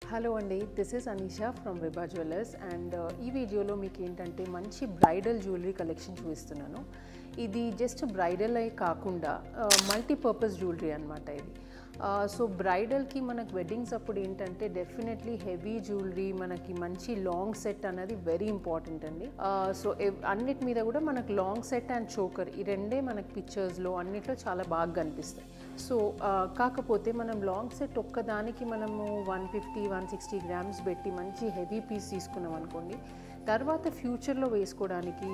Hello అండి, this is Anisha from Vibha jewellers and ఈ వీడియోలో మీకు ఏంటంటే మంచి బ్రైడల్ జ్యువెలరీ కలెక్షన్ చూపిస్తున్నాను. ఇది జస్ట్ బ్రైడల్ అయి కాకుండా మల్టీపర్పస్ జ్యువెలరీ అనమాట ఇది. సో బ్రైడల్కి మనకు వెడ్డింగ్స్ అప్పుడు ఏంటంటే డెఫినెట్లీ హెవీ జ్యువెలరీ, మనకి మంచి లాంగ్ సెట్ అనేది వెరీ ఇంపార్టెంట్ అండి. సో అన్నిటి మీద కూడా మనకు లాంగ్ సెట్ అండ్ చోకర్ ఈ రెండే మనకి పిక్చర్స్లో అన్నిట్లో చాలా బాగా కనిపిస్తాయి. సో కాకపోతే మనం లాంగ్ సెట్ ఒక్కదానికి మనము 150-160 గ్రామ్స్ పెట్టి మంచి హెవీ పీస్ తీసుకున్నాం అనుకోండి, తర్వాత ఫ్యూచర్లో వేసుకోవడానికి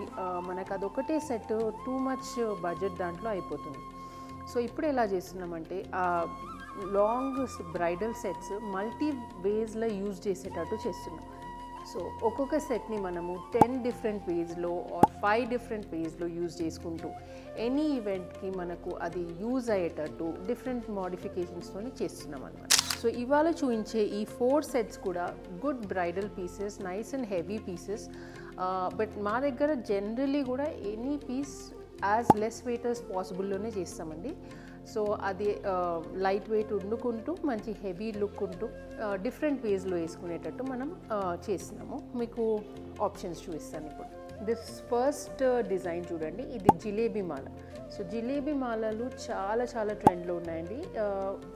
మనకు అదొకటే సెట్ టూ మచ్ బడ్జెట్ దాంట్లో అయిపోతుంది. సో ఇప్పుడు ఎలా చేస్తున్నామంటే లాంగ్ బ్రైడల్ సెట్స్ మల్టీ వేస్లో యూజ్ చేసేటట్టు చేస్తున్నాం. సో ఒక్కొక్క సెట్ని మనము 10 డిఫరెంట్ వేస్లో ఆర్ 5 డిఫరెంట్ వేస్లో యూజ్ చేసుకుంటూ ఎనీ ఈవెంట్కి మనకు అది యూజ్ అయ్యేటట్టు డిఫరెంట్ మోడిఫికేషన్స్తో చేస్తున్నాం అనమాట. సో ఇవాళ చూపించే ఈ 4 సెట్స్ కూడా good bridal pieces, nice and heavy pieces. But మా దగ్గర జనరలీ కూడా any piece as less weight as పాసిబుల్లోనే చేస్తామండి. సో అది లైట్ వెయిట్ వండుకుంటూ మంచి హెవీ లుక్ ఉంటూ డిఫరెంట్ వేస్లో వేసుకునేటట్టు మనం చేస్తున్నాము. మీకు ఆప్షన్స్ చూపిస్తాను ఇప్పుడు. దిస్ ఫస్ట్ డిజైన్ చూడండి, ఇది జిలేబీ మాల. సో జిలేబీ మాలలు చాలా చాలా ట్రెండ్లో ఉన్నాయండి.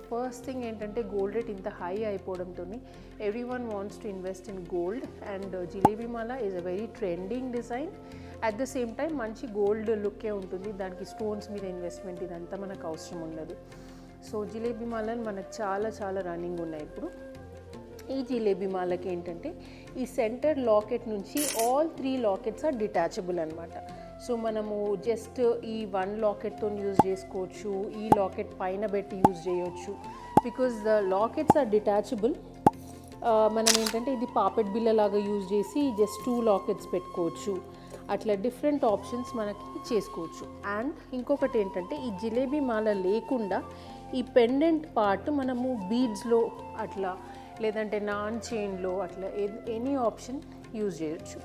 ఫస్ట్ థింగ్ ఏంటంటే గోల్డ్ రేట్ ఇంత హై అయిపోవడంతో every one wants to invest in gold and jalebi mala is a very trending design. At the same time మంచి గోల్డ్ లుక్కే ఉంటుంది, దానికి స్టోన్స్ మీద ఇన్వెస్ట్మెంట్ ఇదంతా మనకు అవసరం ఉండదు. సో జిలేబీ మాలలు మనకు చాలా చాలా రన్నింగ్ ఉన్నాయి ఇప్పుడు. ఈ జిలేబీ మాలకి ఏంటంటే ఈ సెంటర్ లాకెట్ నుంచి ఆల్ 3 లాకెట్స్ ఆర్ డిటాచబుల్ అనమాట. సో మనము జస్ట్ ఈ 1 లాకెట్తో యూజ్ చేసుకోవచ్చు, ఈ లాకెట్ పైన పెట్టి యూజ్ చేయొచ్చు. Because the lockets are detachable. మనం ఏంటంటే ఇది పాపెట్ బిల్ల లాగా యూజ్ చేసి జస్ట్ 2 లాకెట్స్ పెట్టుకోవచ్చు. అట్లా డిఫరెంట్ ఆప్షన్స్ మనకి చేసుకోవచ్చు. అండ్ ఇంకొకటి ఏంటంటే ఈ జిలేబీ మాల లేకుండా ఈ పెండెంట్ పార్ట్ మనము బీడ్స్లో అట్లా లేదంటే నాన్ చైన్లో అట్లా ఎనీ ఆప్షన్ యూజ్ చేయొచ్చు.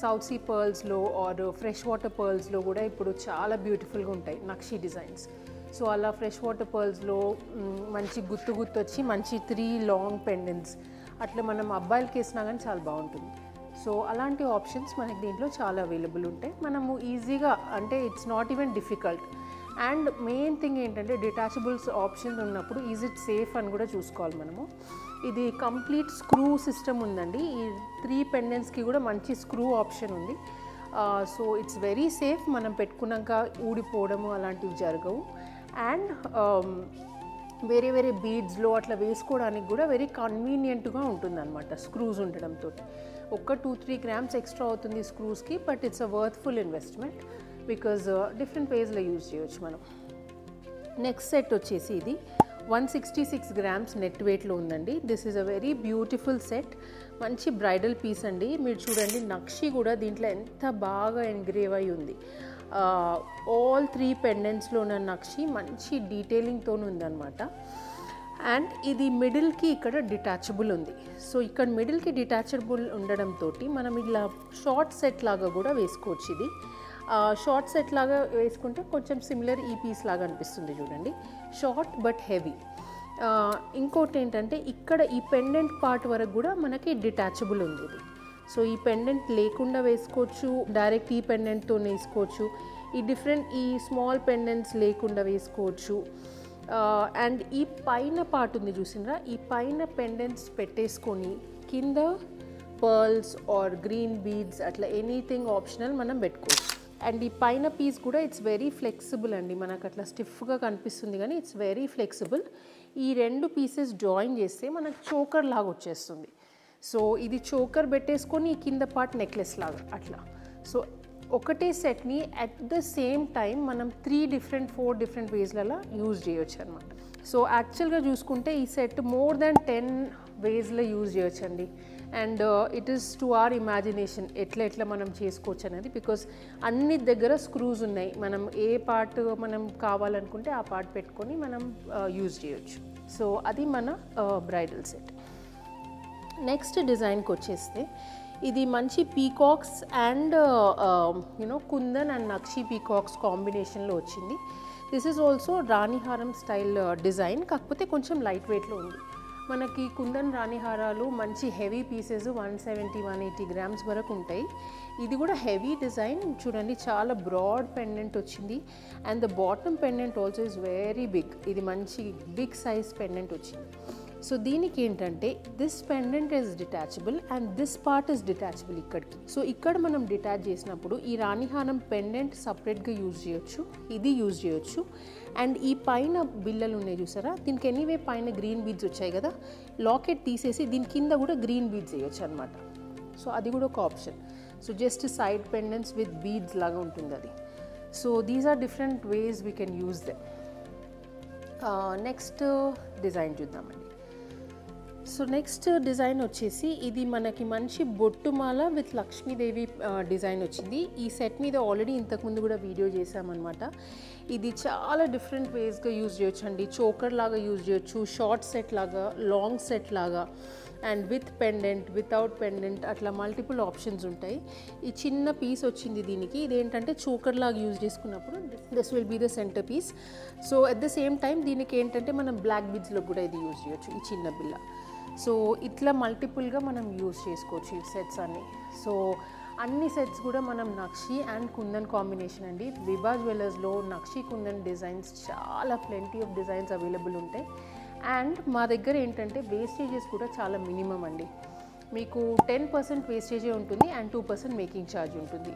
సౌత్ సీ పర్ల్స్లో ఆర్ ఫ్రెష్ వాటర్ పర్ల్స్లో కూడా ఇప్పుడు చాలా బ్యూటిఫుల్గా ఉంటాయి నక్షి డిజైన్స్. సో అలా ఫ్రెష్ వాటర్ పర్ల్స్లో మంచి గుత్తు వచ్చి మంచి 3 లాంగ్ పెండెంట్స్ అట్లా మనం అబ్బాయిలకి వేసినా కానీ చాలా బాగుంటుంది. సో అలాంటి ఆప్షన్స్ మనకి దీంట్లో చాలా అవైలబుల్ ఉంటాయి. మనము ఈజీగా అంటే it's not even difficult. And main thing ఏంటంటే డిటాచబుల్స్ ఆప్షన్ ఉన్నప్పుడు ఈజ్ ఇట్ సేఫ్ అని కూడా చూసుకోవాలి మనము. ఇది కంప్లీట్ స్క్రూ సిస్టమ్ ఉందండి. ఈ 3 పెండెంట్స్కి కూడా మంచి స్క్రూ ఆప్షన్ ఉంది. So it's very safe. మనం పెట్టుకున్నాక ఊడిపోవడము అలాంటివి జరగవు. అండ్ వేరే వేరే బీడ్స్లో అట్లా వేసుకోవడానికి కూడా వెరీ కన్వీనియంట్గా ఉంటుందన్నమాట స్క్రూస్ ఉండడంతో. ఒక్క 2-3 గ్రామ్స్ ఎక్స్ట్రా అవుతుంది స్క్రూస్కి, but it's a worthful investment because different వేస్లో యూజ్ చేయొచ్చు మనం. నెక్స్ట్ సెట్ వచ్చేసి ఇది 166 గ్రామ్స్ నెట్ వెయిట్లో ఉందండి. This is a very beautiful set. మంచి బ్రైడల్ పీస్ అండి. మీరు చూడండి నక్షి కూడా దీంట్లో ఎంత బాగా ఎంగ్రేవ్ అయి ఉంది. ఆల్ 3 పెండెంట్స్లో ఉన్న నక్షి మంచి డీటెయిలింగ్తో ఉందన్నమాట. అండ్ ఇది మిడిల్కి ఇక్కడ డిటాచబుల్ ఉంది. సో ఇక్కడ మిడిల్కి డిటాచబుల్ ఉండడంతో మనం ఇలా షార్ట్ సెట్ లాగా కూడా వేసుకోవచ్చు. ఇది షార్ట్ సెట్ లాగా వేసుకుంటే కొంచెం సిమిలర్ ఈ పీస్ లాగా అనిపిస్తుంది చూడండి, షార్ట్ బట్ హెవీ. ఇంకోటి ఏంటంటే ఇక్కడ ఈ పెండెంట్ పార్ట్ వరకు కూడా మనకి డిటాచబుల్ ఉంది ఇది. సో ఈ పెండెంట్ లేకుండా వేసుకోవచ్చు, డైరెక్ట్ ఈ పెండెంట్తో వేసుకోవచ్చు, ఈ స్మాల్ పెండెంట్స్ లేకుండా వేసుకోవచ్చు. అండ్ ఈ పైన పార్ట్ ఉంది చూసినరా, ఈ పైన పెండెంట్స్ పెట్టేసుకొని కింద పర్ల్స్ ఆర్ గ్రీన్ బీడ్స్ అట్లా ఎనీథింగ్ ఆప్షనల్ మనం పెట్టుకోవచ్చు. అండ్ ఈ పైన పీస్ కూడా ఇట్స్ వెరీ ఫ్లెక్సిబుల్ అండి. మనకు అట్లా స్టిఫ్గా కనిపిస్తుంది కానీ ఇట్స్ వెరీ ఫ్లెక్సిబుల్. ఈ 2 పీసెస్ జాయిన్ చేస్తే మనకు చోకర్ లాగా వచ్చేస్తుంది. సో ఇది చోకర్ పెట్టేసుకొని ఈ కింద పార్ట్ నెక్లెస్ లాగా అట్లా. సో ఒకటే సెట్ని అట్ ద సేమ్ టైం మనం 4 డిఫరెంట్ వేస్లలో యూజ్ చేయొచ్చు అనమాట. సో యాక్చువల్గా చూసుకుంటే ఈ సెట్ మోర్ దాన్ 10 వేస్లో యూజ్ చేయొచ్చు అండి. And it is to our imagination ఎట్లా మనం చేసుకోవచ్చు అనేది. బికాస్ అన్ని దగ్గర స్క్రూస్ ఉన్నాయి, మనం ఏ పార్ట్ మనం కావాలనుకుంటే ఆ పార్ట్ పెట్టుకొని మనం యూజ్ చేయొచ్చు. సో అది మన బ్రైడల్ సెట్. నెక్స్ట్ డిజైన్కి వచ్చేస్తే ఇది మంచి peacocks and kundan and nakshi peacocks కాంబినేషన్లో వచ్చింది. This is also ranihaaram style design, కాకపోతే కొంచెం లైట్ వెయిట్లో ఉంది. మనకి కుందన్ రాణి హారాలు మంచి హెవీ పీసెస్ 170-180 గ్రామ్స్ వరకు ఉంటాయి. ఇది కూడా హెవీ డిజైన్ చూడండి, చాలా బ్రాడ్ పెండెంట్ వచ్చింది. And the bottom pendant also is very big. ఇది మంచి బిగ్ సైజ్ పెండెంట్ వచ్చింది. సో దీనికి ఏంటంటే this pendant is detachable and this part is detachable ఇక్కడికి. సో ఇక్కడ మనం డిటాచ్ చేసినప్పుడు ఈ రాణిహారం పెండెంట్ సపరేట్గా యూజ్ చేయొచ్చు, ఇది యూజ్ చేయొచ్చు. అండ్ ఈ పైన బిల్లలు ఉన్నాయి చూసారా, దీనికి ఎనీవే పైన గ్రీన్ బీడ్స్ వచ్చాయి కదా, లాకెట్ తీసేసి దీని కింద కూడా గ్రీన్ బీడ్స్ వేయొచ్చు అనమాట. సో అది కూడా ఒక option. So just side pendants with beads లాగా ఉంటుంది అది. So these are different ways we can use them. Next design చూద్దామండి. సో నెక్స్ట్ డిజైన్ వచ్చేసి ఇది మనకి మంచి బొట్టుమాల విత్ లక్ష్మీదేవి డిజైన్ వచ్చింది. ఈ సెట్ మీద ఆల్రెడీ ఇంతకుముందు కూడా వీడియో చేసామన్నమాట. ఇది చాలా డిఫరెంట్ వేస్గా యూజ్ చేయొచ్చు అండి. చోకర్ లాగా యూజ్ చేయొచ్చు, షార్ట్ సెట్ లాగా, లాంగ్ సెట్ లాగా, and with pendant, without pendant, అట్లా మల్టిపుల్ ఆప్షన్స్ ఉంటాయి. ఈ చిన్న పీస్ వచ్చింది దీనికి, ఇదేంటంటే చోకర్ లాగా యూజ్ చేసుకున్నప్పుడు this will be the centre piece. So at the same time దీనికి ఏంటంటే మనం బ్లాక్ బీడ్స్లో కూడా ఇది యూజ్ చేయొచ్చు, ఈ చిన్న బిల్ల. సో ఇట్లా మల్టిపుల్గా మనం యూజ్ చేసుకోవచ్చు ఈ సెట్స్ అన్నీ. సో అన్ని సెట్స్ కూడా మనం నక్షి అండ్ కుందన్ కాంబినేషన్ అండి. విభా జ్యువెలర్స్లో నక్షి కుందన్ డిజైన్స్ చాలా ప్లెంటీ ఆఫ్ డిజైన్స్ అవైలబుల్ ఉంటాయి. అండ్ మా దగ్గర ఏంటంటే వేస్టేజెస్ కూడా చాలా మినిమం అండి. మీకు 10% వేస్టేజే ఉంటుంది అండ్ 2% మేకింగ్ ఛార్జ్ ఉంటుంది.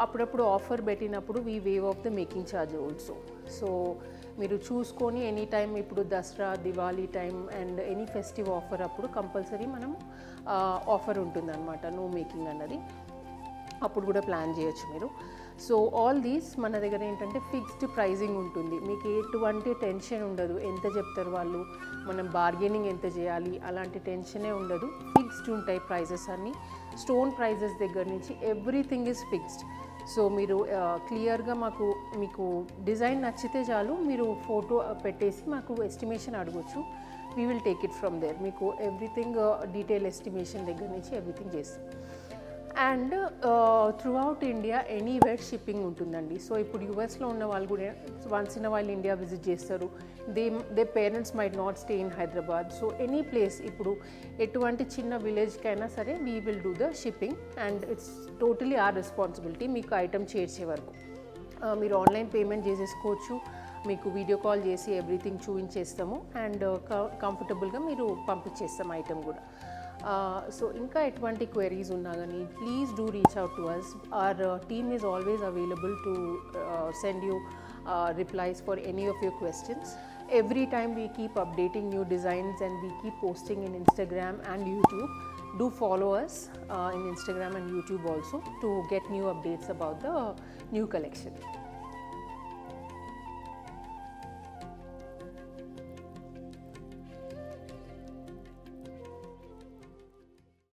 అప్పుడప్పుడు ఆఫర్ పెట్టినప్పుడు we wave of the making charge also. So మీరు చూసుకొని ఎనీ టైం, ఇప్పుడు Dasara, Diwali time and any festive offer అప్పుడు కంపల్సరీ మనం ఆఫర్ ఉంటుంది అనమాట, నో మేకింగ్ అన్నది. అప్పుడు కూడా ప్లాన్ చేయొచ్చు మీరు. సో ఆల్ దీస్ మన దగ్గర ఏంటంటే ఫిక్స్డ్ ప్రైజింగ్ ఉంటుంది. మీకు ఎటువంటి టెన్షన్ ఉండదు, ఎంత చెప్తారు వాళ్ళు, మనం బార్గెనింగ్ ఎంత చేయాలి అలాంటి టెన్షనే ఉండదు. ఫిక్స్డ్ ఉంటాయి ప్రైజెస్ అన్నీ. స్టోన్ ప్రైజెస్ దగ్గర నుంచి ఎవ్రీథింగ్ ఈజ్ ఫిక్స్డ్. సో మీరు క్లియర్గా మీకు డిజైన్ నచ్చితే చాలు, మీరు ఫోటో పెట్టేసి మాకు ఎస్టిమేషన్ అడగొచ్చు. We will take it from there. మీకు ఎవ్రీథింగ్ డీటెయిల్ ఎస్టిమేషన్ దగ్గర నుంచి ఎవ్రీథింగ్ చేస్తాం. And throughout India anywhere shipping ఉంటుందండి. సో ఇప్పుడు యూఎస్లో ఉన్న వాళ్ళు కూడా once in while India visit చేస్తారు. They parents might not stay in Hyderabad. So any place, ఇప్పుడు ఎటువంటి చిన్న విలేజ్కైనా సరే we will do the shipping and it's totally our responsibility. మీకు ఐటమ్ చేర్చే వరకు మీరు ఆన్లైన్ పేమెంట్ చేసేసుకోవచ్చు. మీకు వీడియో కాల్ చేసి ఎవ్రీథింగ్ చూపించేస్తాము అండ్ కంఫర్టబుల్గా మీరు పంపించేస్తాం ఐటమ్ కూడా. సో ఇంకా ఎటువంటి క్వెరీస్ ఉన్నా కానీ please do reach out to us. Our team is always available to send you replies for any of your questions. Every time we keep updating new designs and we keep posting in Instagram and YouTube. Do follow us in Instagram and YouTube also to get new updates about the new collection.